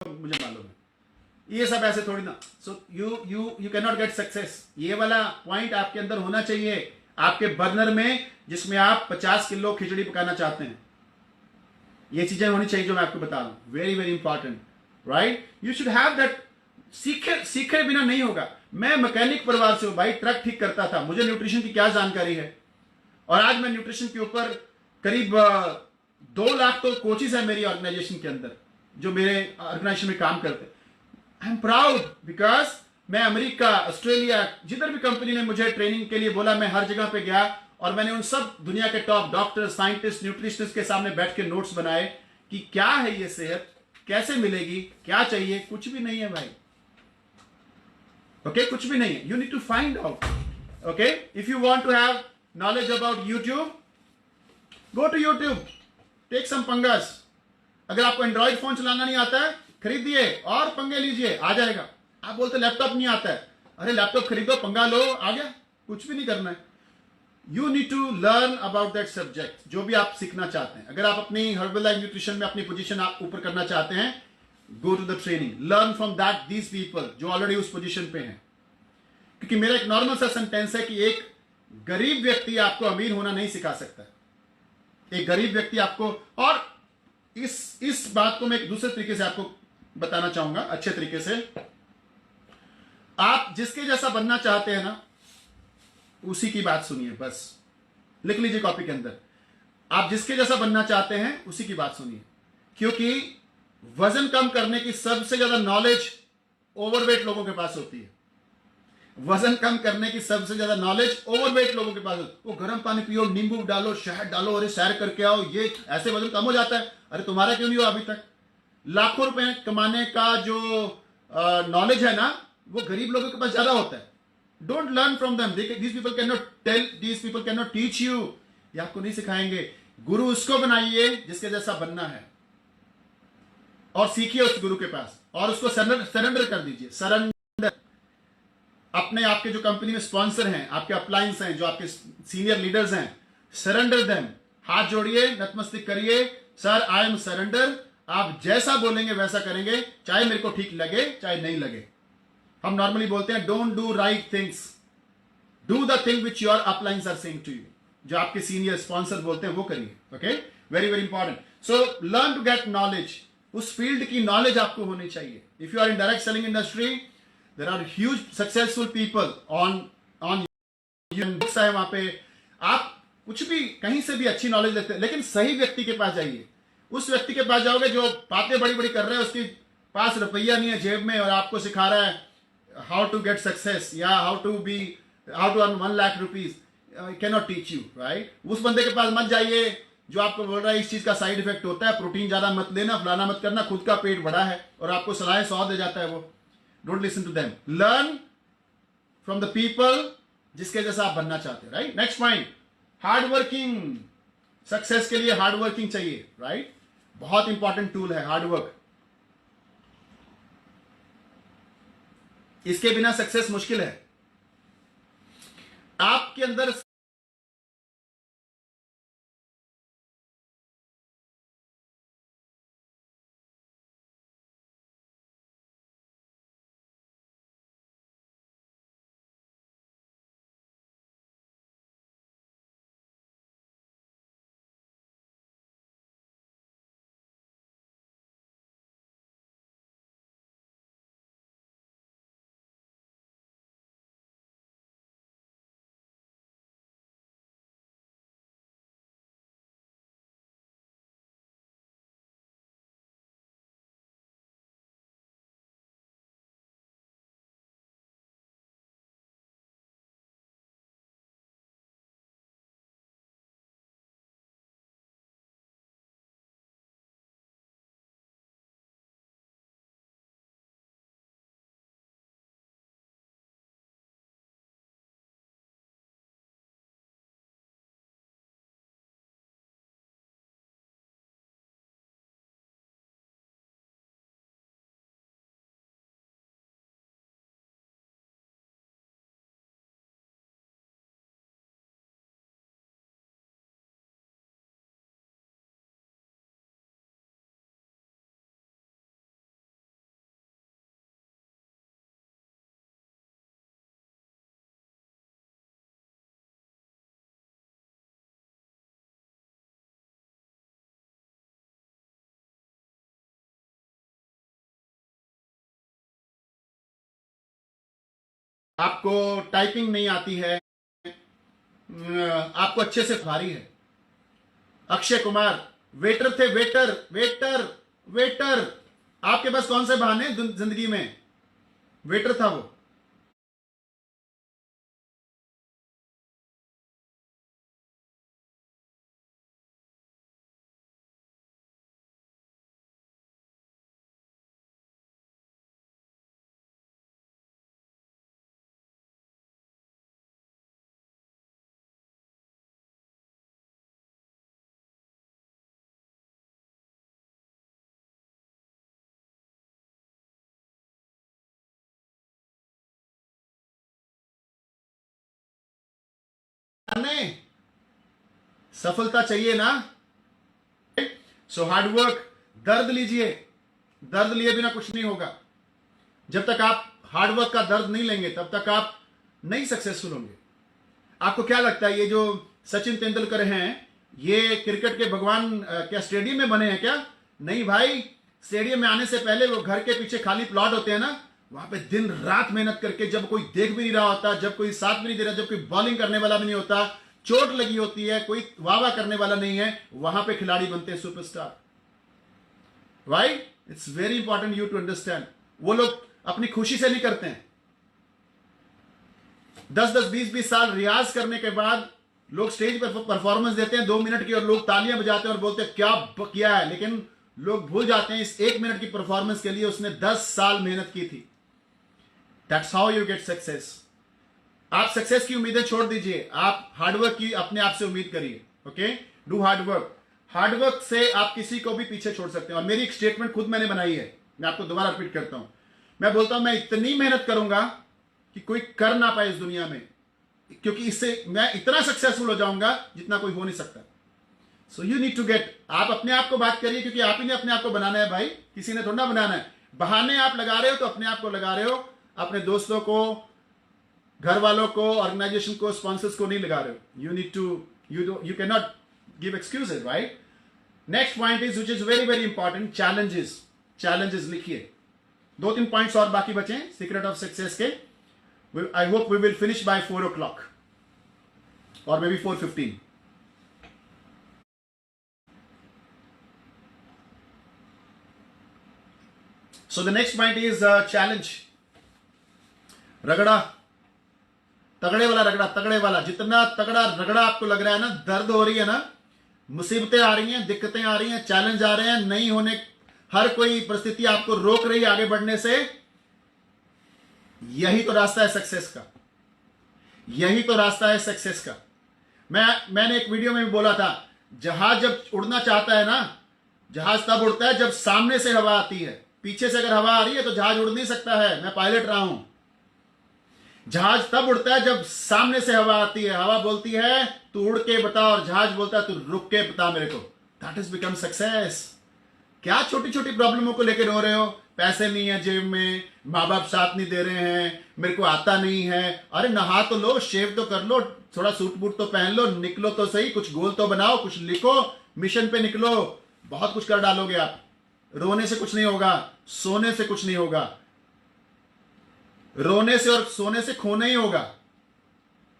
मुझे मालूम है। ये सब ऐसे थोड़ी ना। So you can not get success. ये वाला पॉइंट आपके अंदर होना चाहिए, आपके बर्नर में, जिसमें आप 50 किलो खिचड़ी पकाना चाहते हैं। ये चीजें होनी चाहिए जो मैं आपको बता रहा हूं, very very important, right. You should have that. सीखे सीखे बिना नहीं होगा। मैं मैकेनिक परिवार से हूं भाई, ट्रक ठीक करता था, मुझे न्यूट्रिशन की क्या जानकारी है। और आज मैं न्यूट्रिशन के ऊपर करीब 2 लाख तो कोचेस है मेरी ऑर्गेनाइजेशन के अंदर, जो मेरे ऑर्गेनाइजेशन में काम करते। आई एम प्राउड बिकॉज मैं अमेरिका, ऑस्ट्रेलिया, जिधर भी कंपनी ने मुझे ट्रेनिंग के लिए बोला, मैं हर जगह पे गया और मैंने उन सब दुनिया के टॉप डॉक्टर, साइंटिस्ट, न्यूट्रिशनिस्ट के सामने बैठ के नोट्स बनाए कि क्या है ये सेहत, कैसे मिलेगी, क्या चाहिए। कुछ भी नहीं है भाई, ओके, कुछ भी नहीं है। You need to find out, okay. If you want to have knowledge about YouTube, go to YouTube, take some पंगास। अगर आपको एंड्रॉइड फोन चलाना नहीं आता है, खरीदिए और पंगे लीजिए, आ जाएगा। आप बोलते लैपटॉप नहीं आता है, अरे लैपटॉप खरीदो, पंगा लो, आ गया। कुछ भी नहीं करना है। You need to learn about that subject, जो भी आप सीखना चाहते हैं। अगर आप अपनी हर्बल लाइफ न्यूट्रिशन में अपनी पोजीशन आप ऊपर करना चाहते हैं, go to the training, learn from that these people जो ऑलरेडी उस पोजीशन पे हैं। क्योंकि मेरा एक नॉर्मल सा सेंटेंस है कि एक गरीब व्यक्ति आपको अमीर होना नहीं सिखा सकता। एक गरीब व्यक्ति आपको, और इस बात को मैं एक दूसरे तरीके से आपको बताना चाहूंगा, अच्छे तरीके से। आप जिसके जैसा बनना चाहते हैं ना, उसी की बात सुनिए। बस लिख लीजिए कॉपी के अंदर, आप जिसके जैसा बनना चाहते हैं उसी की बात सुनिए। क्योंकि वजन कम करने की सबसे ज्यादा नॉलेज ओवरवेट लोगों के पास होती है। वजन कम करने की सबसे ज्यादा नॉलेज ओवरवेट लोगों के पास होती है। वो गर्म पानी पियो, नींबू डालो, शहद डालो, अरे सैर करके आओ, ये ऐसे वजन कम हो जाता है। अरे तुम्हारा क्यों नहीं हुआ अभी तक? लाखों रुपए कमाने का जो नॉलेज है ना, वो गरीब लोगों के पास ज्यादा होता है। Don't learn from them. These people can not tell, these people can not teach you. ये आपको नहीं सिखाएंगे। गुरु उसको बनाइए जिसके जैसा बनना है, और सीखिए उस गुरु के पास, और उसको सरेंडर कर दीजिए। सरेंडर अपने, आपके जो कंपनी में स्पॉन्सर हैं, आपके अपलायंस हैं, जो आपके सीनियर लीडर्स हैं, सरेंडर देम। हाथ जोड़िए, नतमस्तक करिए, सर आई एम सरेंडर। आप जैसा बोलेंगे वैसा करेंगे, चाहे मेरे को ठीक लगे चाहे नहीं लगे। हम नॉर्मली बोलते हैं don't do right things, do the thing which your uplines are saying to you. जो आपके सीनियर स्पॉन्सर बोलते हैं वो करिए, okay. Very very important. So learn to get knowledge. उस फील्ड की नॉलेज आपको होनी चाहिए। If you are in direct selling industry, there are huge successful people on books है, वहां पे आप कुछ भी कहीं से भी अच्छी नॉलेज लेते हैं, लेकिन सही व्यक्ति के पास जाइए। उस व्यक्ति के पास जाओगे जो बातें बड़ी बड़ी कर रहे हैं, उसके पास रुपया नहीं है जेब में, और आपको सिखा रहा है हाउ टू गेट सक्सेस, या how to earn 1 lakh rupees, can not teach you, right. उस बंदे के पास मत जाइए जो आपको बोल रहा है इस चीज का साइड इफेक्ट होता है, प्रोटीन ज्यादा मत लेना, फलाना मत करना, खुद का पेट बड़ा है और आपको सलाहें 100 दे जाता है वो। Don't listen to them, learn from the people जिसके जैसा आप बनना चाहते हैं, right. Next point, hard working. Success के लिए हार्ड वर्किंग चाहिए, राइट। बहुत इंपॉर्टेंट टूल है हार्ड वर्क। इसके बिना सक्सेस मुश्किल है। आपके अंदर आपको टाइपिंग नहीं आती है, आपको अच्छे से भारी है। अक्षय कुमार वेटर थे, वेटर वेटर वेटर। आपके पास कौन से बहाने जिंदगी में? वेटर था वो। नहीं, सफलता चाहिए ना। सो हार्ड वर्क, दर्द लीजिए, दर्द लिए बिना कुछ नहीं होगा। जब तक आप हार्ड वर्क का दर्द नहीं लेंगे तब तक आप नहीं सक्सेसफुल होंगे। आपको क्या लगता है ये जो सचिन तेंदुलकर हैं ये क्रिकेट के भगवान क्या स्टेडियम में बने हैं क्या? नहीं भाई, स्टेडियम में आने से पहले वो घर के पीछे खाली प्लॉट होते हैं ना, वहां पे दिन रात मेहनत करके, जब कोई देख भी नहीं रहा होता, जब कोई साथ भी नहीं दे रहा, जब कोई बॉलिंग करने वाला भी नहीं होता, चोट लगी होती है, कोई वाह वाह करने वाला नहीं है, वहां पे खिलाड़ी बनते हैं superstar. Why? It's very important you to understand. वो लोग अपनी खुशी से नहीं करते हैं। 10-10, 20-20 साल रियाज करने के बाद लोग स्टेज पर परफॉर्मेंस देते हैं 2 मिनट की, और लोग तालियां बजाते हैं और बोलते हैं क्या किया है, लेकिन लोग भूल जाते हैं इस 1 मिनट की परफॉर्मेंस के लिए उसने 10 साल मेहनत की थी। That's how you get success. आप सक्सेस की उम्मीदें छोड़ दीजिए, आप हार्डवर्क की अपने आप से उम्मीद करिए। Okay, do hard work. हार्डवर्क से आप किसी को भी पीछे छोड़ सकते हैं। और मेरी एक स्टेटमेंट खुद मैंने बनाई है, मैं आपको दोबारा रिपीट करता हूं। मैं बोलता हूं मैं इतनी मेहनत करूंगा कि कोई कर ना पाए इस दुनिया में, क्योंकि इससे मैं इतना सक्सेसफुल हो जाऊंगा जितना कोई हो नहीं सकता। So you need to get, आप अपने आप को बात करिए, क्योंकि आप ही ने अपने आप को बनाना है भाई, किसी ने थोड़ा बनाना है। बहाने आप लगा रहे हो तो अपने आप को लगा रहे हो, अपने दोस्तों को, घर वालों को, ऑर्गेनाइजेशन को, स्पॉन्सर्स को नहीं लगा रहे हो। You need to, you can not give excuses, right? Next point is which is very very important, challenges. Challenges लिखिए, 2-3 पॉइंट्स और बाकी बचे सीक्रेट ऑफ सक्सेस के। I hope we will finish by 4 o'clock or maybe 4:15. So the next point is challenge. रगड़ा, तगड़े वाला रगड़ा, तगड़े वाला। जितना तगड़ा रगड़ा आपको लग रहा है ना, दर्द हो रही है ना, मुसीबतें आ रही हैं, दिक्कतें आ रही हैं, चैलेंज आ रहे हैं, नहीं होने, हर कोई परिस्थिति आपको रोक रही है आगे बढ़ने से, यही तो रास्ता है सक्सेस का। यही तो रास्ता है सक्सेस का। मैंने एक वीडियो में भी बोला था, जहाज जब उड़ना चाहता है ना, जहाज तब उड़ता है जब सामने से हवा आती है। पीछे से अगर हवा आ रही है तो जहाज उड़ नहीं सकता है। मैं पायलट रहा हूं। जहाज तब उड़ता है जब सामने से हवा आती है। हवा बोलती है तू उड़ के बता, और जहाज बोलता है तू रुक के बता मेरे को। That is become success. क्या छोटी छोटी प्रॉब्लमों को लेकर रो रहे हो? पैसे नहीं है जेब में, माँ बाप साथ नहीं दे रहे हैं, मेरे को आता नहीं है। अरे नहा तो लो, शेव तो कर लो, थोड़ा सूट बूट तो पहन लो, निकलो तो सही, कुछ गोल तो बनाओ, कुछ लिखो, मिशन पे निकलो। बहुत कुछ कर डालोगे आप। रोने से कुछ नहीं होगा, सोने से कुछ नहीं होगा। रोने से और सोने से खोना ही होगा।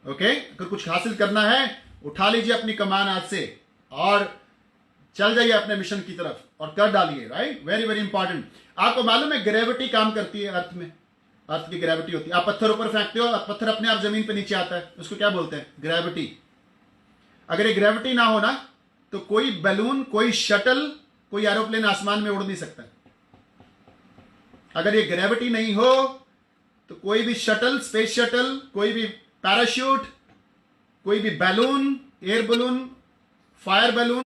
ओके, अगर कुछ हासिल करना है उठा लीजिए अपनी कमान हाथ से और चल जाइए अपने मिशन की तरफ और कर डालिए। Right, very very important. आपको मालूम है ग्रेविटी काम करती है अर्थ में। अर्थ की ग्रेविटी होती है। आप पत्थर ऊपर फेंकते हो, पत्थर अपने आप जमीन पे नीचे आता है, उसको क्या बोलते हैं? ग्रेविटी। अगर ये ग्रेविटी ना हो ना तो कोई बैलून, कोई शटल, कोई एरोप्लेन आसमान में उड़ नहीं सकता। अगर ये ग्रेविटी नहीं हो तो कोई भी शटल, स्पेस शटल, कोई भी पैराशूट, कोई भी balloon, air balloon, fire balloon,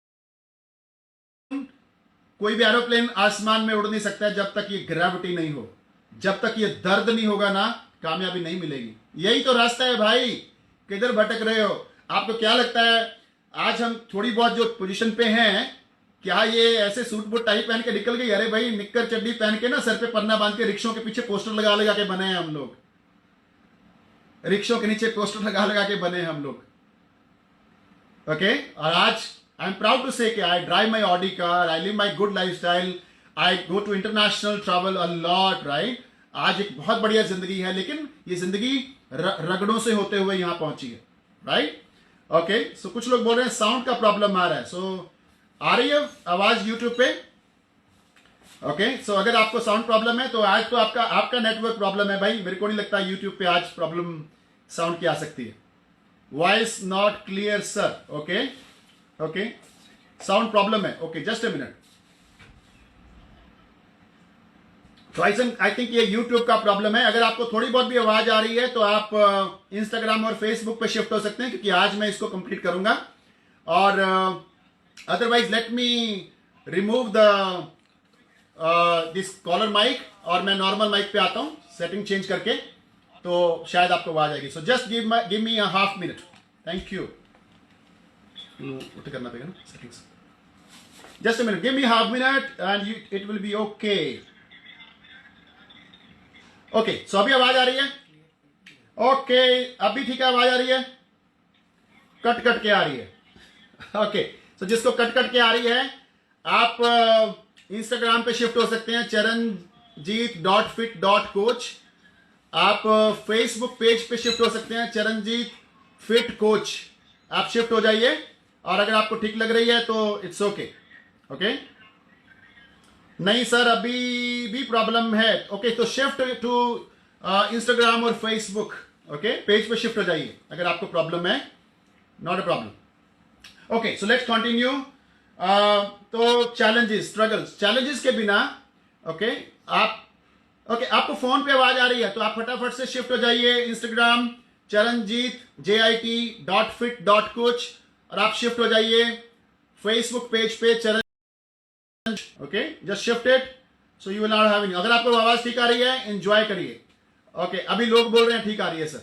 कोई भी एरोप्लेन आसमान में उड़ नहीं सकता है जब तक ये ग्रेविटी नहीं हो। जब तक ये दर्द नहीं होगा ना, कामयाबी नहीं मिलेगी। यही तो रास्ता है भाई। किधर भटक रहे हो? आपको क्या लगता है आज हम थोड़ी बहुत जो पोजीशन पे हैं, क्या ये ऐसे सूट बूट टाई पहन के निकल गई? अरे भाई, निक्कर चड्डी पहन के ना, सर पे पन्ना बांध के, रिक्शों के पीछे पोस्टर लगा लगा के बने हैं हम लोग। रिक्शों के नीचे पोस्टर लगा लगा के बने हैं हम लोग। ओके, और आज I am proud to say कि I drive my Audi car, I live my good lifestyle, I go to international travel a lot. Right, आज एक बहुत बढ़िया जिंदगी है, लेकिन ये जिंदगी रगड़ों से होते हुए यहां पहुंची है, राइट। ओके, सो कुछ लोग बोल रहे हैं साउंड का प्रॉब्लम आ रहा है। सो आ रही है आवाज यूट्यूब पे? ओके, सो अगर आपको साउंड प्रॉब्लम है तो आज तो आपका नेटवर्क प्रॉब्लम है भाई। मेरे को नहीं लगता यूट्यूब पे आज प्रॉब्लम साउंड की आ सकती है। Voice not clear sir. Okay okay, sound problem है। Okay, just a minute. तो आई थिंक ये YouTube का प्रॉब्लम है। अगर आपको थोड़ी बहुत भी आवाज आ रही है तो आप इंस्टाग्राम और फेसबुक पे शिफ्ट हो सकते हैं, क्योंकि आज मैं इसको कंप्लीट करूंगा। और otherwise let me remove the this collar mic और मैं नॉर्मल माइक पे आता हूं सेटिंग चेंज करके, तो शायद आपको आवाज आएगी। So just give me a half minute. Thank you. करना पड़ेगा ना settings. Just a minute, give me half minute and it will be okay. Okay, so अभी आवाज आ रही है? ओके, अभी ठीक है, आवाज आ रही है? कट कट के आ रही है। ओके, सो जिसको कट कट के आ रही है आप इंस्टाग्राम पे शिफ्ट हो सकते हैं, charanjeet.fit.coach। आप फेसबुक पेज पे शिफ्ट हो सकते हैं, चरणजीत फिट कोच। आप शिफ्ट हो जाइए, और अगर आपको ठीक लग रही है तो इट्स ओके। ओके, नहीं सर अभी भी प्रॉब्लम है। ओके, तो शिफ्ट टू इंस्टाग्राम और फेसबुक। ओके, पेज पे शिफ्ट हो जाइए अगर आपको प्रॉब्लम है। Not a problem. Okay, so let's continue. तो चैलेंजेस, स्ट्रगल्स, चैलेंजेस के बिना आपको फोन पे आवाज आ रही है तो आप फटाफट से शिफ्ट हो जाइए इंस्टाग्राम charanjeet.fit.coach, और आप शिफ्ट हो जाइए फेसबुक पेज पे चरण। Okay, just shift it so you will not have any. अगर आपको आवाज ठीक आ रही है एंजॉय करिए। ओके, अभी लोग बोल रहे हैं ठीक आ रही है सर,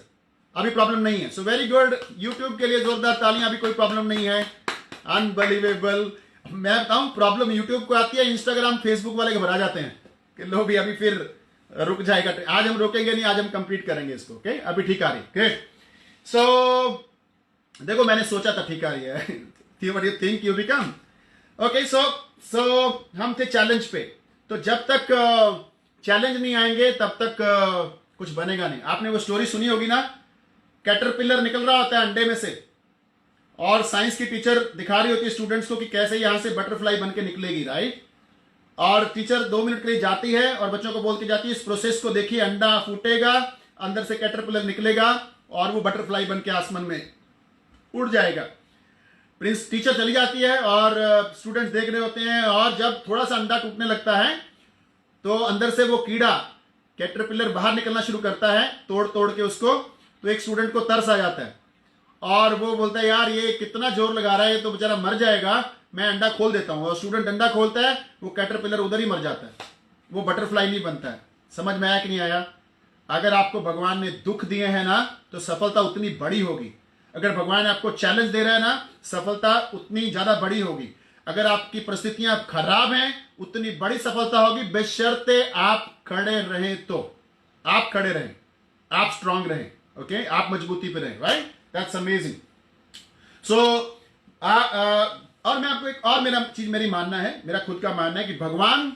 अभी प्रॉब्लम नहीं है। सो वेरी गुड, यूट्यूब के लिए जोरदार तालियां। अभी कोई प्रॉब्लम नहीं है। अनबिलीवेबल। मैं बताऊं, प्रॉब्लम यूट्यूब को आती है, इंस्टाग्राम फेसबुक वाले घबरा जाते हैं कि लो भी अभी फिर रुक जाएगा। आज हम रोकेंगे नहीं, आज हम कंप्लीट करेंगे इसको। ओके, अभी ठीक आ रही है। ग्रेट। सो देखो, मैंने सोचा था ठीक आ रही है। What you think you become. Okay, so हम थे चैलेंज पे। तो जब तक चैलेंज नहीं आएंगे तब तक कुछ बनेगा नहीं। आपने वो स्टोरी सुनी होगी ना, कैटरपिलर निकल रहा होता है अंडे में से, और साइंस की टीचर दिखा रही होती है स्टूडेंट्स को कि कैसे यहां से बटरफ्लाई बन के निकलेगी, राइट। और टीचर 2 मिनट के लिए जाती है और बच्चों को बोल के जाती है इस प्रोसेस को देखिए, अंडा फूटेगा, अंदर से कैटरपिलर निकलेगा और वो बटरफ्लाई बन के आसमान में उड़ जाएगा। प्रिंस टीचर चली जाती है और स्टूडेंट्स देख रहे होते हैं, और जब थोड़ा सा अंडा टूटने लगता है तो अंदर से वो कीड़ा कैटरपिलर बाहर निकलना शुरू करता है, तोड़ तोड़ के उसको। तो एक स्टूडेंट को तरस आ जाता है और वो बोलता है यार ये कितना जोर लगा रहा है, ये तो बेचारा मर जाएगा, मैं अंडा खोल देता हूं। और स्टूडेंट अंडा खोलता है, वो कैटरपिलर उधर ही मर जाता है, वो बटरफ्लाई नहीं बनता है। समझ में आया कि नहीं आया? अगर आपको भगवान ने दुख दिए हैं ना तो सफलता उतनी बड़ी होगी। अगर भगवान आपको चैलेंज दे रहा है ना, सफलता उतनी ज्यादा बड़ी होगी। अगर आपकी परिस्थितियां खराब हैं, उतनी बड़ी सफलता होगी, बशर्ते आप खड़े रहें। तो आप खड़े रहें, आप स्ट्रांग रहें। ओके, आप मजबूती पे रहें, राइट। That's amazing. सो और मैं आपको एक और मेरी मानना है, मेरा खुद का मानना है कि भगवान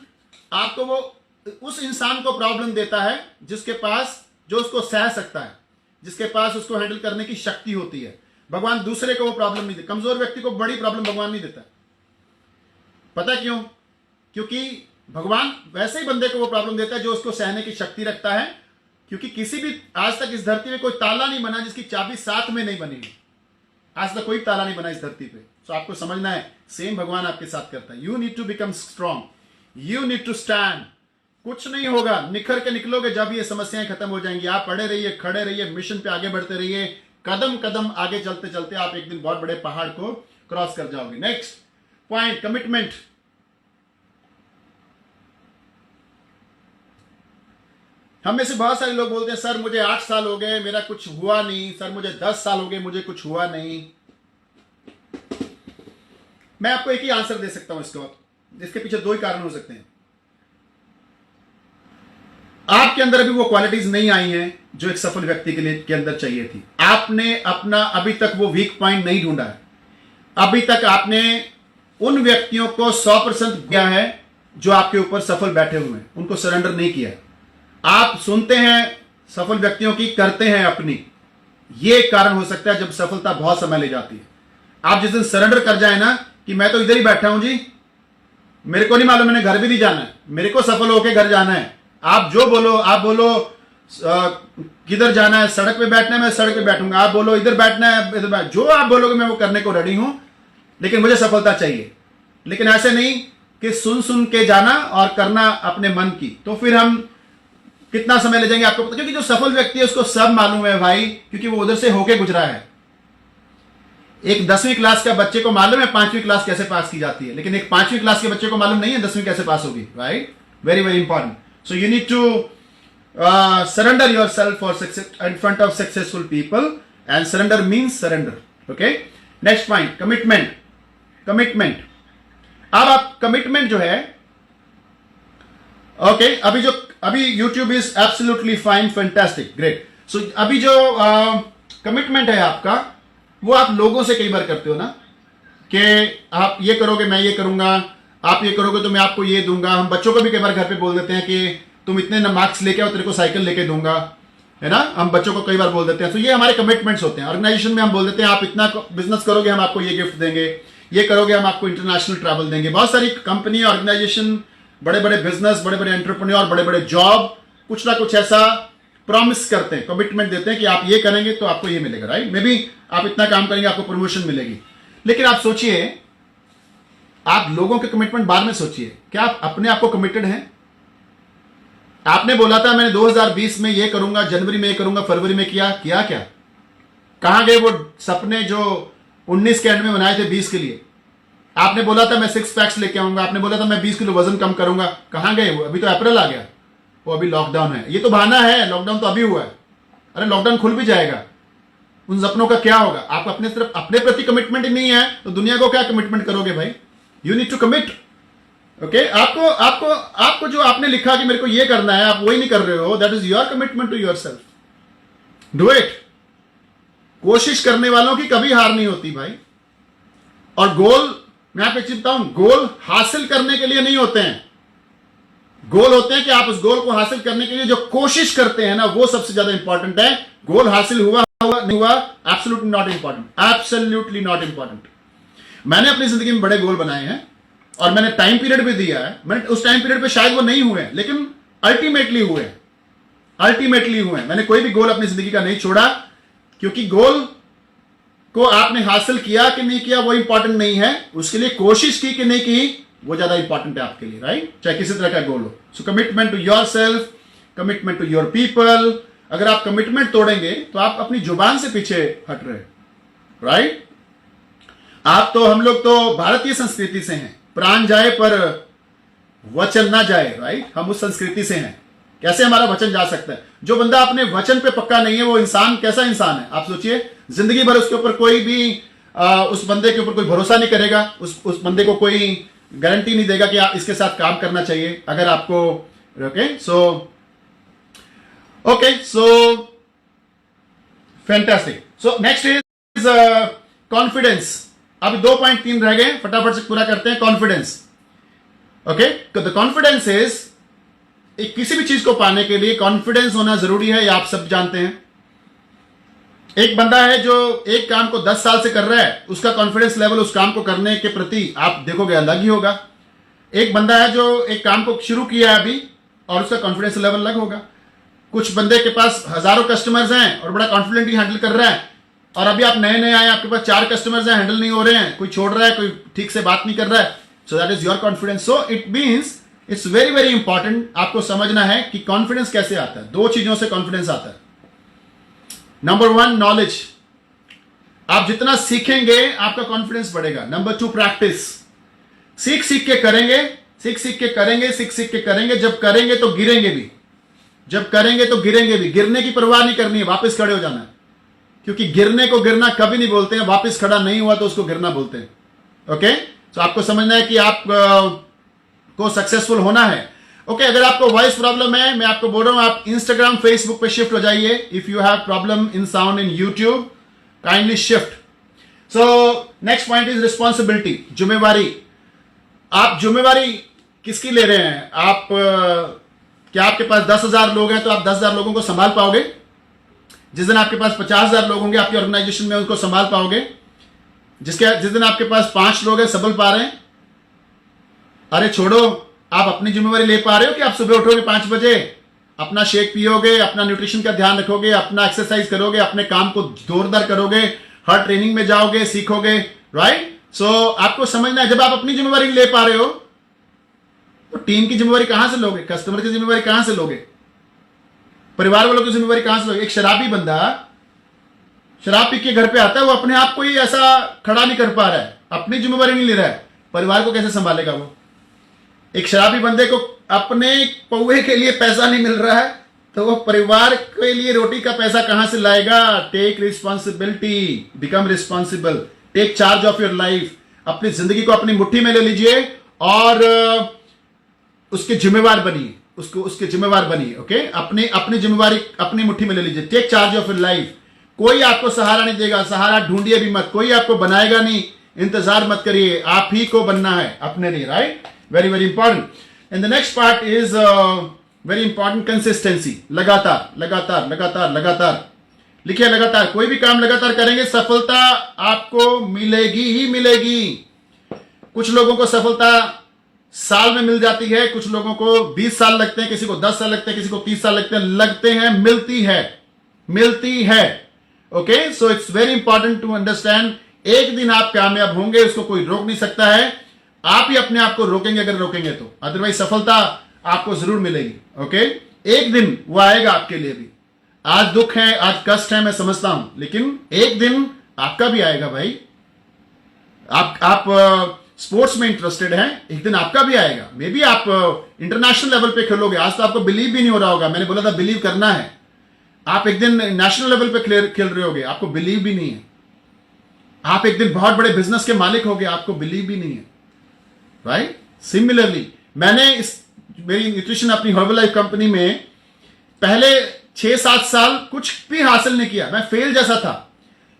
आपको वो उस इंसान को प्रॉब्लम देता है जिसके पास, जो उसको सह सकता है, जिसके पास उसको हैंडल करने की शक्ति होती है। भगवान दूसरे को वो प्रॉब्लम नहीं देता। कमजोर व्यक्ति को बड़ी प्रॉब्लम भगवान नहीं देता। पता क्यों? क्योंकि भगवान वैसे ही बंदे को वो प्रॉब्लम देता है जो उसको सहने की शक्ति रखता है। क्योंकि किसी भी आज तक इस धरती में कोई ताला नहीं बना जिसकी चाबी साथ में नहीं बनी है। आज तक कोई ताला नहीं बना इस धरती पे। तो आपको समझना है, सेम भगवान आपके साथ करता है। You need to become strong, you need to stand. कुछ नहीं होगा, निखर के निकलोगे जब ये समस्याएं खत्म हो जाएंगी। आप पड़े रहिए, खड़े रहिए, मिशन पे आगे बढ़ते रहिए, कदम कदम आगे चलते चलते आप एक दिन बहुत बड़े पहाड़ को क्रॉस कर जाओगे। Next point, commitment. हम में से बहुत सारे लोग बोलते हैं सर मुझे 8 साल हो गए, मेरा कुछ हुआ नहीं। सर मुझे 10 साल हो गए, मुझे कुछ हुआ नहीं। मैं आपको एक ही आंसर दे सकता हूं इसको। इसके पीछे 2 ही कारण हो सकते हैं। आपके अंदर अभी वो क्वालिटीज नहीं आई हैं जो एक सफल व्यक्ति के अंदर चाहिए थी। आपने अपना अभी तक वो वीक पॉइंट नहीं ढूंढा है। अभी तक आपने उन व्यक्तियों को 100% दिया है जो आपके ऊपर सफल बैठे हुए हैं, उनको सरेंडर नहीं किया। आप सुनते हैं सफल व्यक्तियों की करते हैं अपनी, ये एक कारण हो सकता है जब सफलता बहुत समय ले जाती है। आप जिस दिन सरेंडर कर जाए ना कि मैं तो इधर ही बैठा हूं जी, मेरे को नहीं मालूम, मैंने घर भी नहीं जाना है, मेरे को सफल होकर घर जाना है, आप जो बोलो, आप बोलो किधर जाना है, सड़क पे बैठना है, मैं सड़क पे बैठूंगा, आप बोलो इधर बैठना है, इधर बैठ, जो आप बोलोगे मैं वो करने को रेडी हूं, लेकिन मुझे सफलता चाहिए। लेकिन ऐसे नहीं कि सुन सुन के जाना और करना अपने मन की, तो फिर हम कितना समय ले जाएंगे आपको पता, क्योंकि जो सफल व्यक्ति है उसको सब मालूम है भाई, क्योंकि वो उधर से होके गुजरा है। एक 10वीं क्लास का बच्चे को मालूम है 5वीं क्लास कैसे पास की जाती है, लेकिन एक 5वीं क्लास के बच्चे को मालूम नहीं है 10वीं कैसे पास होगी, right? Very very important. So you need to surrender yourself for success in front of successful people, and surrender means surrender. Okay, next point, commitment. अब आप commitment जो है, okay, अभी YouTube is absolutely fine, fantastic, great. So अभी जो commitment है आपका, वो आप लोगों से कई बार करते हो ना कि आप ये करोगे मैं ये करूंगा, आप ये करोगे तो मैं आपको ये दूंगा। हम बच्चों को भी कई बार घर पे बोल देते हैं कि तुम इतने मार्क्स लेके आओ, तेरे को साइकिल लेके दूंगा, है ना? हम बच्चों को कई बार बोल देते हैं। तो ये हमारे कमिटमेंट्स होते हैं। ऑर्गेनाइजेशन में हम बोल देते हैं आप इतना बिजनेस करोगे हम आपको ये गिफ्ट देंगे, ये करोगे हम आपको इंटरनेशनल ट्रैवल देंगे। बहुत सारी कंपनी, ऑर्गेनाइजेशन, बड़े बड़े बिजनेस, बड़े बड़े एंटरप्रेन्योर, बड़े बड़े जॉब कुछ ना कुछ ऐसा प्रॉमिस करते हैं, कमिटमेंट देते हैं कि आप ये करेंगे तो आपको ये मिलेगा, राइट? मे बी आप इतना काम करेंगे आपको प्रमोशन मिलेगी। लेकिन आप सोचिए, आप लोगों के कमिटमेंट बाद में सोचिए, क्या आप अपने आप को कमिटेड हैं? आपने बोला था मैंने 2020 में ये करूंगा, जनवरी में ये करूंगा, फरवरी में किया क्या? कहां गए वो सपने जो 19 के एंड में बनाए थे 20 के लिए? आपने बोला था मैं 6 पैक्स लेके आऊंगा, आपने बोला था मैं 20 किलो वजन कम करूंगा, कहां गए वो? अभी तो अप्रैल आ गया, वो अभी लॉकडाउन है। ये तो बहाना है, लॉकडाउन तो अभी हुआ है। अरे लॉकडाउन खुल भी जाएगा, उन सपनों का क्या होगा? आप अपने प्रति कमिटमेंट ही नहीं है तो दुनिया को क्या कमिटमेंट करोगे भाई? You need to commit. Okay, आपको जो आपने लिखा कि मेरे को ये करना है, आप वही नहीं कर रहे हो, that is your commitment to yourself. Do it. कोशिश करने वालों की कभी हार नहीं होती भाई। और गोल, मैं आपको एक चीज बताऊं, गोल हासिल करने के लिए नहीं होते हैं। गोल होते हैं कि आप उस गोल को हासिल करने के लिए जो कोशिश करते हैं ना, वो सबसे ज्यादा इंपॉर्टेंट है। गोल हासिल हुआ नहीं हुआ, absolutely not important, absolutely not important. मैंने अपनी जिंदगी में बड़े गोल बनाए हैं और मैंने टाइम पीरियड भी दिया है। मैंने उस टाइम पीरियड पे शायद वो नहीं हुए, लेकिन अल्टीमेटली हुए। मैंने कोई भी गोल अपनी जिंदगी का नहीं छोड़ा, क्योंकि गोल को आपने हासिल किया कि नहीं किया वो इंपॉर्टेंट नहीं है, उसके लिए कोशिश की कि नहीं की वो ज्यादा इंपॉर्टेंट है आपके लिए, राइट? चाहे किसी तरह का गोल हो। So commitment to yourself, commitment to your people. अगर आप कमिटमेंट तोड़ेंगे तो आप अपनी जुबान से पीछे हट रहे, राइट? हम लोग तो भारतीय संस्कृति से हैं, प्राण जाए पर वचन ना जाए, राइट? हम उस संस्कृति से हैं। कैसे हमारा वचन जा सकता है? जो बंदा अपने वचन पे पक्का नहीं है वो इंसान कैसा इंसान है? आप सोचिए, जिंदगी भर उसके ऊपर कोई भी उस बंदे के ऊपर कोई भरोसा नहीं करेगा, उस बंदे को कोई गारंटी नहीं देगा कि आप इसके साथ काम करना चाहिए अगर आपको। Okay, so fantastic. So next is confidence. अब 2.3 रह गए, फटाफट से पूरा करते हैं। Confidence, okay? The confidence is, किसी भी चीज को पाने के लिए कॉन्फिडेंस होना जरूरी है, ये आप सब जानते हैं। एक बंदा है जो एक काम को 10 साल से कर रहा है, उसका कॉन्फिडेंस लेवल उस काम को करने के प्रति आप देखोगे अलग ही होगा। एक बंदा है जो एक काम को शुरू किया है अभी और उसका कॉन्फिडेंस लेवल अलग होगा। कुछ बंदे के पास हजारों कस्टमर्स हैं और बड़ा कॉन्फिडेंटली हैंडल कर रहा है, और अभी आप नए आए, आपके पास 4 कस्टमर्स हैं, हैंडल नहीं हो रहे हैं, कोई छोड़ रहा है, कोई ठीक से बात नहीं कर रहा है। So that is your confidence. So it means it's very very important, आपको समझना है कि कॉन्फिडेंस कैसे आता है। 2 चीजों से कॉन्फिडेंस आता है। नंबर 1 नॉलेज, आप जितना सीखेंगे आपका कॉन्फिडेंस बढ़ेगा। नंबर 2 प्रैक्टिस, सीख सीख के करेंगे, जब करेंगे तो गिरेंगे भी, गिरने की परवाह नहीं करनी है, वापस खड़े हो जाना है। क्योंकि गिरने को गिरना कभी नहीं बोलते हैं, वापस खड़ा नहीं हुआ तो उसको गिरना बोलते हैं। ओके, तो आपको समझना है कि आप को सक्सेसफुल होना है। ओके, अगर आपको वॉइस प्रॉब्लम है, मैं आपको बोल रहा हूं आप इंस्टाग्राम, फेसबुक पे शिफ्ट हो जाइए। If you have problem in sound in YouTube, kindly shift. So next point is responsibility, जिम्मेवारी। आप जिम्मेवारी किसकी ले रहे हैं? आप क्या आपके पास 10,000 लोग हैं तो आप 10,000 लोगों को संभाल पाओगे? जिस दिन आपके पास 50,000 लोग होंगे आपकी ऑर्गेनाइजेशन में, उनको संभाल पाओगे? जिस दिन आपके पास 5 लोग हैं, संभल पा रहे हैं? अरे छोड़ो, आप अपनी जिम्मेवारी ले पा रहे हो कि आप सुबह उठोगे 5 बजे, अपना शेक पियोगे, अपना न्यूट्रिशन का ध्यान रखोगे, अपना एक्सरसाइज करोगे, अपने काम को जोरदार करोगे, हर ट्रेनिंग में जाओगे, सीखोगे, राइट? सो आपको समझना है, जब आप अपनी जिम्मेवारी ले पा रहे हो तो टीम की जिम्मेवारी कहां से लोगे? कस्टमर की जिम्मेवारी कहां से लोगे? परिवार वालों की जिम्मेवारी कहां से लोगे? एक शराबी बंदा शराब पी के घर पे आता है, वो अपने आप को ही ऐसा खड़ा नहीं कर पा रहा है, अपनी जिम्मेवारी नहीं ले रहा है, परिवार को कैसे संभालेगा वो? एक शराबी बंदे को अपने पौवे के लिए पैसा नहीं मिल रहा है तो वो परिवार के लिए रोटी का पैसा कहां से लाएगा? Take responsibility, become responsible, take charge of your life. अपनी जिंदगी को अपनी मुट्ठी में ले लीजिए और उसके जिम्मेवार बनिए, उसके जिम्मेवार बनिए। ओके, अपनी जिम्मेवारी अपनी मुट्ठी में ले लीजिए। Take charge of your life. कोई आपको सहारा नहीं देगा, सहारा ढूंढिए भी मत, कोई आपको बनाएगा नहीं, इंतजार मत करिए, आप ही को बनना है अपने लिए, right? Very very important. And the next part is very important, consistency. लगातार लगातार लगातार लगातार लिखिए, लगातार। कोई भी काम लगातार करेंगे सफलता आपको मिलेगी ही मिलेगी। कुछ लोगों को सफलता साल में मिल जाती है, कुछ लोगों को 20 साल लगते हैं, किसी को 10 साल लगते हैं, किसी को 30 साल लगते हैं, मिलती है। Okay, so it's very important to understand, एक दिन आप कामयाब होंगे, उसको कोई रोक नहीं सकता है, आप ही अपने आप को रोकेंगे अगर रोकेंगे तो, अदरवाइज सफलता आपको जरूर मिलेगी। ओके, एक दिन वो आएगा आपके लिए भी। आज दुख है, आज कष्ट है, मैं समझता हूं, लेकिन एक दिन आपका भी आएगा भाई। आप स्पोर्ट्स में इंटरेस्टेड हैं, एक दिन आपका भी आएगा। मे बी आप इंटरनेशनल लेवल पे खेलोगे, आज तो आपको बिलीव भी नहीं हो रहा होगा, मैंने बोला था बिलीव करना है। आप एक दिन नेशनल लेवल पे खेल रहे होगे, आपको बिलीव भी नहीं है। आप एक दिन बहुत बड़े बिजनेस के मालिक होगे, आपको बिलीव भी नहीं है, राइट? सिमिलरली मैंने मेरी न्यूट्रिशन अपनी हर्बल कंपनी में पहले 6-7 साल कुछ भी हासिल नहीं किया, मैं फेल जैसा था,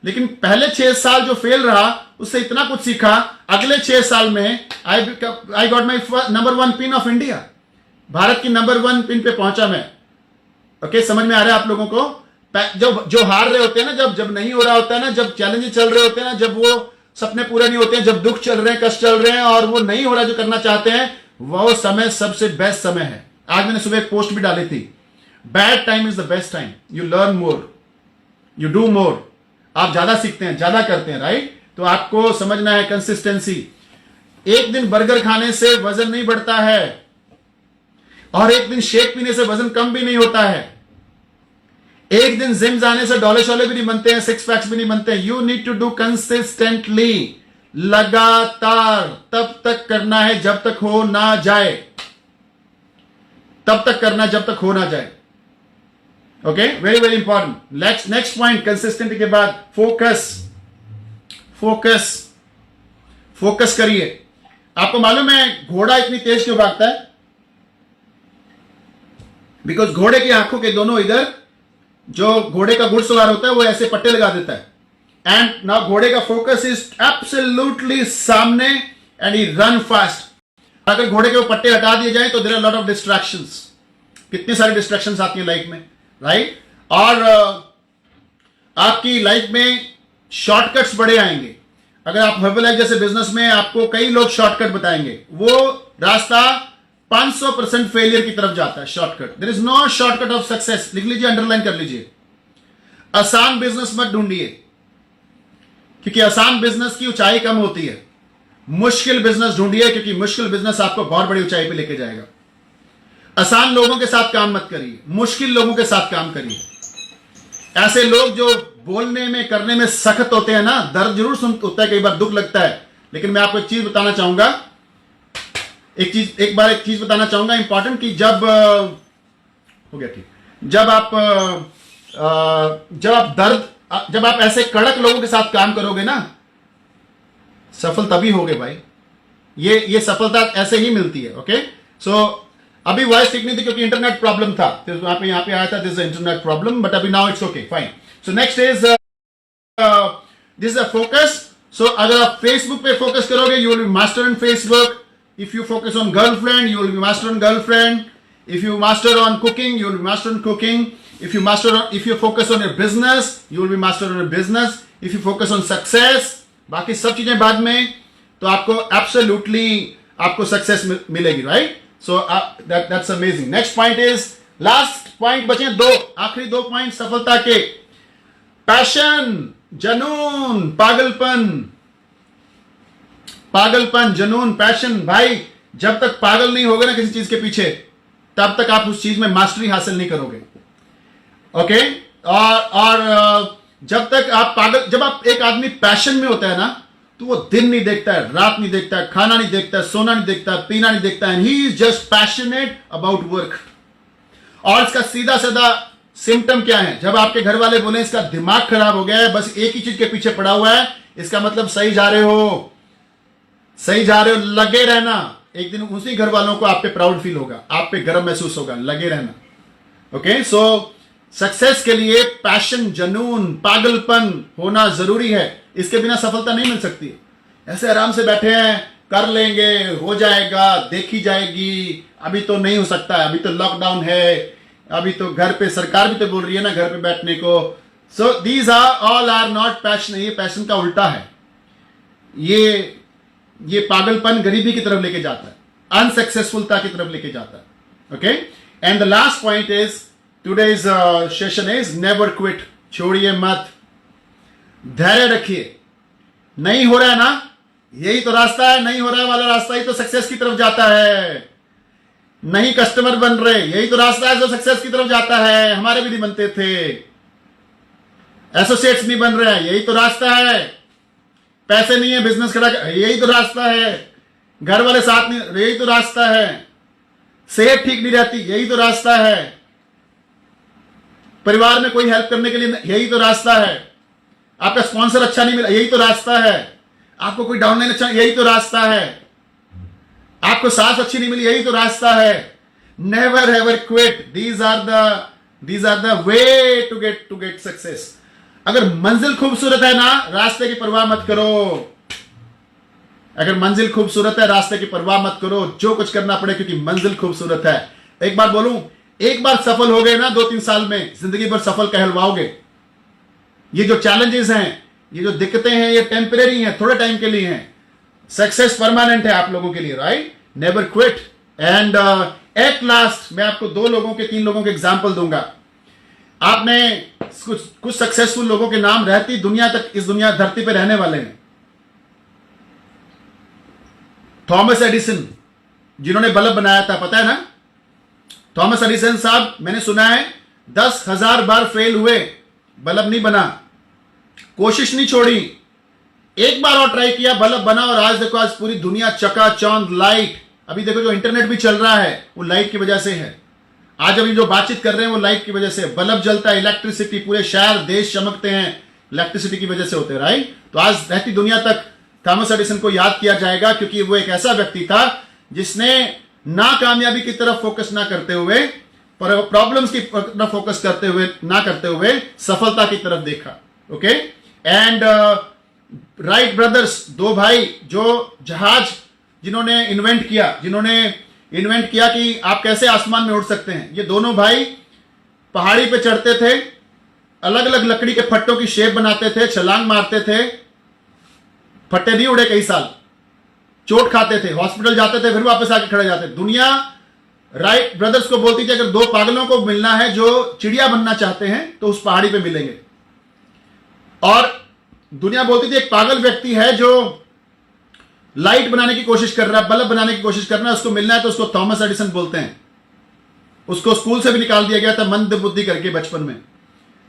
लेकिन पहले 6 साल जो फेल रहा उससे इतना कुछ सीखा। अगले 6 साल में I got my number 1 pin of India, Bharat की नंबर 1 पिन पे पहुंचा मैं। ओके, समझ में आ रहा है आप लोगों को? जो हार रहे होते हैं ना, जब नहीं हो रहा होता है ना, जब चैलेंजेस चल रहे होते हैं ना, जब वो सपने पूरे नहीं होते हैं, जब दुख चल रहे हैं, कष्ट चल रहे हैं और वो नहीं हो रहा जो करना चाहते हैं, वो समय सबसे बेस्ट समय है। आज मैंने सुबह एक पोस्ट भी डाली थी, bad time is the best time, you learn more, you do more. आप ज्यादा सीखते हैं, ज्यादा करते हैं, राइट? तो आपको समझना है कंसिस्टेंसी। एक दिन बर्गर खाने से वजन नहीं बढ़ता है और एक दिन शेक पीने से वजन कम भी नहीं होता है। एक दिन जिम जाने से डोले शोले भी नहीं बनते हैं, 6 पैक्स भी नहीं बनते हैं। You need to do consistently, लगातार, तब तक करना है जब तक हो ना जाए, तब तक करना जब तक हो ना जाए। Okay, very very important. Next point, consistent के बाद फोकस। फोकस करिए। आपको मालूम है घोड़ा इतनी तेज क्यों भागता है? बिकॉज घोड़े की आंखों के दोनों इधर, जो घोड़े का घुड़सवार होता है वो ऐसे पट्टे लगा देता है, एंड नाउ घोड़े का फोकस इज एब्सोल्युटली सामने एंड ही रन फास्ट। अगर घोड़े के वो पट्टे हटा दिए जाए तो there are lot of distractions. कितनी सारी डिस्ट्रैक्शंस आती है लाइफ में, राइट? और आपकी लाइफ में शॉर्टकट्स बड़े आएंगे। अगर आप हर्बल जैसे बिजनेस में, आपको कई लोग शॉर्टकट बताएंगे, वो रास्ता 500% फेलियर की तरफ जाता है। Shortcut, there is no shortcut of success. लिख लीजिए, अंडरलाइन कर लीजिए। आसान बिजनेस मत ढूंढिए, क्योंकि आसान बिजनेस की ऊंचाई कम होती है। मुश्किल बिजनेस ढूंढिए, क्योंकि मुश्किल बिजनेस आपको बहुत बड़ी ऊंचाई पे लेके जाएगा। आसान लोगों के साथ काम मत करिए, मुश्किल लोगों के साथ काम करिए। ऐसे लोग जो बोलने में, करने में सख्त होते हैं ना, दर्द जरूर सुन होता है, कई बार दुख लगता है, लेकिन मैं आपको एक चीज बताना चाहूंगा, एक चीज बताना चाहूंगा इंपॉर्टेंट, कि जब हो गया ठीक, जब आप ऐसे कड़क लोगों के साथ काम करोगे ना, सफल तभी होगे भाई। ये सफलता ऐसे ही मिलती है। ओके, सो अभी वॉइस ठीक नहीं थी क्योंकि इंटरनेट प्रॉब्लम था, तो यहाँ पे आया था दिस इंटरनेट प्रॉब्लम, बट अभी now it's okay, fine. So next is this focus. So अगर आप फेसबुक पे फोकस करोगे, you will be master in Facebook. If you focus on girlfriend, you will be master on girlfriend. If you master on cooking, you will be master on cooking. If you focus on your business, you will be master on your business. If you focus on success, बाकी सब चीजें बाद में, तो आपको absolutely आपको success मिलेगी, right? So that's amazing. Next point is, last point बचे दो, आखिरी दो पॉइंट सफलता के. पैशन, जनून, पागलपन, जनून, पैशन. भाई जब तक पागल नहीं होगे ना किसी चीज के पीछे, तब तक आप उस चीज में मास्टरी हासिल नहीं करोगे. ओके? और जब तक आप जब आप एक आदमी पैशन में होता है ना, तो वो दिन नहीं देखता है, रात नहीं देखता है, खाना नहीं देखता है, सोना नहीं देखता है, पीना नहीं देखता है. He is just passionate about work. और इसका सीधा साधा सिम्टम क्या है? जब आपके घर वाले बोले इसका दिमाग खराब हो गया है, बस एक ही चीज के पीछे पड़ा हुआ है, इसका मतलब सही जा रहे हो, लगे रहना. एक दिन उसी घर वालों को आप पे प्राउड फील होगा, आप पे गर्व महसूस होगा. लगे रहना. ओके? सो सक्सेस के लिए पैशन, जनून, पागलपन होना जरूरी है. इसके बिना सफलता नहीं मिल सकती. ऐसे आराम से बैठे हैं, कर लेंगे, हो जाएगा, देखी जाएगी, अभी तो नहीं हो सकता है, अभी तो लॉकडाउन है, अभी तो घर पे सरकार भी तो बोल रही है ना घर पे बैठने को. So these all are not passion. ये पैशन का उल्टा है. ये पागलपन गरीबी की तरफ लेके जाता है, अनसक्सेसफुलता की तरफ लेके जाता है. Okay? And the last point is, today's session is never quit. छोड़िए मत, धैर्य रखिए. नहीं हो रहा है ना, यही तो रास्ता है. नहीं हो रहा वाला रास्ता ही तो सक्सेस की तरफ जाता है. नहीं कस्टमर बन रहे, यही तो रास्ता है जो सक्सेस की तरफ जाता है. हमारे भी नहीं बनते थे, एसोसिएट्स नहीं बन रहे हैं, यही तो रास्ता है. पैसे नहीं है बिजनेस खड़ा, यही तो रास्ता है. घर वाले साथ नहीं, यही तो रास्ता है. सेहत ठीक नहीं रहती, यही तो रास्ता है. परिवार में कोई हेल्प करने के लिए, यही तो रास्ता है. आपका स्पॉन्सर अच्छा नहीं मिला, यही तो रास्ता है. आपको कोई डाउनलाइन अच्छा, यही तो रास्ता है. आपको सास अच्छी नहीं मिली, यही तो रास्ता है. Never ever quit. These are the way to get success. अगर मंजिल खूबसूरत है ना, रास्ते की परवाह मत करो. अगर मंजिल खूबसूरत है, रास्ते की परवाह मत करो. जो कुछ करना पड़े, क्योंकि मंजिल खूबसूरत है. एक बार बोलूं, एक बार सफल हो गए ना 2-3 साल में, जिंदगी भर सफल कहलवाओगे. ये जो चैलेंजेस हैं, ये जो दिक्कतें हैं, ये टेम्परेरी हैं, थोड़े टाइम के लिए हैं. सक्सेस परमानेंट है आप लोगों के लिए, right? Never quit. And at last मैं आपको 3 लोगों के एग्जाम्पल दूंगा. आपने कुछ सक्सेसफुल लोगों के नाम रहती दुनिया तक, इस दुनिया धरती पे रहने वाले हैं. थॉमस एडिसन, जिन्होंने बल्ब बनाया था, पता है ना? थॉमस एडिसन साहब, मैंने सुना है 10,000 बार फेल हुए, बल्ब नहीं बना. कोशिश नहीं छोड़ी, एक बार और ट्राई किया, बल्ब बना. और आज देखो, आज पूरी दुनिया चकाचौंध लाइट. अभी देखो जो इंटरनेट भी चल रहा है, वो लाइट की वजह से है. आज अभी जो बातचीत कर रहे हैं, वो लाइट की वजह से. बल्ब जलता है, इलेक्ट्रिसिटी, पूरे शहर देश चमकते हैं, इलेक्ट्रिसिटी की वजह से होते हैं, राइट? तो आज रहती दुनिया तक थॉमस एडिसन को याद किया जाएगा, क्योंकि वो एक ऐसा व्यक्ति था जिसने नाकामयाबी की तरफ फोकस ना करते हुए, प्रॉब्लम्स की तरफ फोकस ना करते हुए सफलता की तरफ देखा. ओके? एंड राइट ब्रदर्स, 2 भाई जो जहाज जिन्होंने इन्वेंट किया कि आप कैसे आसमान में उड़ सकते हैं. ये दोनों भाई पहाड़ी पे चढ़ते थे, अलग अलग लकड़ी के फट्टों की शेप बनाते थे, छलांग मारते थे, फट्टे नहीं उड़े कई साल, चोट खाते थे, हॉस्पिटल जाते थे, फिर वापस आके खड़े जाते. दुनिया राइट ब्रदर्स को बोलती थी, अगर 2 पागलों को मिलना है जो चिड़िया बनना चाहते हैं, तो उस पहाड़ी पे मिलेंगे. और दुनिया बोलती थी, एक पागल व्यक्ति है जो लाइट बनाने की कोशिश कर रहा है, बल्ब बनाने की कोशिश कर रहा है, उसको मिलना है तो उसको थॉमस एडिसन बोलते हैं. उसको स्कूल से भी निकाल दिया गया था मंद बुद्धि करके बचपन में.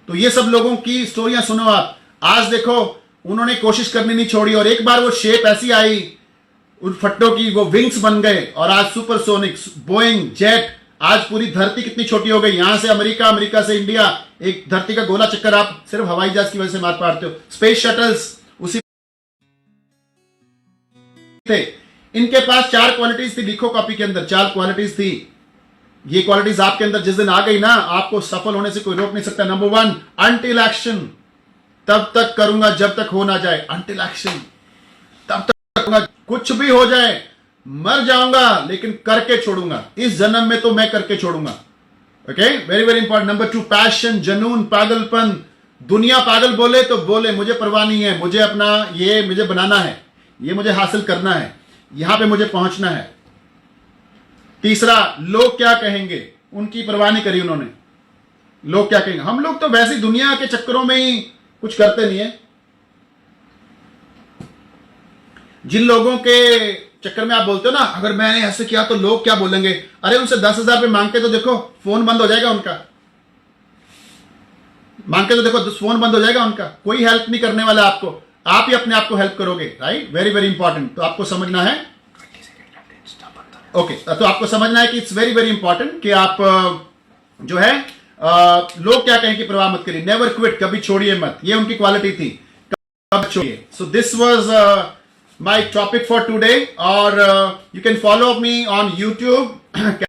तो ये सब लोगों की स्टोरियां सुनो आप. आज देखो, उन्होंने कोशिश करनी नहीं छोड़ी, और एक बार वो शेप ऐसी आई उन फट्टों की, वो विंग्स बन गए. और आज सुपरसोनिक, बोइंग, जेट, आज पूरी धरती कितनी छोटी हो गई. यहां से अमेरिका, अमेरिका से इंडिया, एक धरती का गोला चक्कर आप सिर्फ हवाई जहाज की वजह से मार पाते हो. स्पेस शटल्स उसी थे. इनके पास 4 क्वालिटीज थी, लिखो कॉपी के अंदर 4 क्वालिटीज थी. ये क्वालिटीज आपके अंदर जिस दिन आ गई ना, आपको सफल होने से कोई रोक नहीं सकता. Number 1, until action. तब तक करूंगा जब तक हो ना जाए. अनटिल एक्शन, तब तक करूंगा, कुछ भी हो जाए, मर जाऊंगा लेकिन करके छोड़ूंगा, इस जन्म में तो मैं करके छोड़ूंगा। Okay, very very important. Number 2, passion, जनून, पागलपन। दुनिया पागल बोले तो बोले, मुझे परवाह नहीं है, मुझे अपना ये मुझे बनाना है, ये मुझे हासिल करना है, यहां पे मुझे पहुंचना है। तीसरा, लोग क्या कहेंगे, उनकी परवाह नहीं करी उन्होंने, लोग क्या कहेंगे। हम लोग तो वैसे ही दुनिया के चक्करों में ही कुछ करते नहीं है। जिन लोगों के चक्कर में आप बोलते हो ना, अगर मैंने ऐसे किया तो लोग क्या बोलेंगे, अरे उनसे 10,000 रुपये मांग के तो देखो, फोन बंद हो जाएगा उनका। मांग के तो देखो, फोन बंद हो जाएगा उनका। कोई हेल्प नहीं करने वाला आपको, आप ही अपने आप को हेल्प करोगे। Right, very very important. तो आपको समझना है, ओके, तो आपको समझना है कि इट्स वेरी वेरी इंपॉर्टेंट कि आप जो है लोग क्या कहें कि परवाह मत करिए। नेवर क्विट, कभी छोड़िए मत, ये उनकी क्वालिटी थी, कब छोड़िए। So this was my topic for today, or you can follow me on YouTube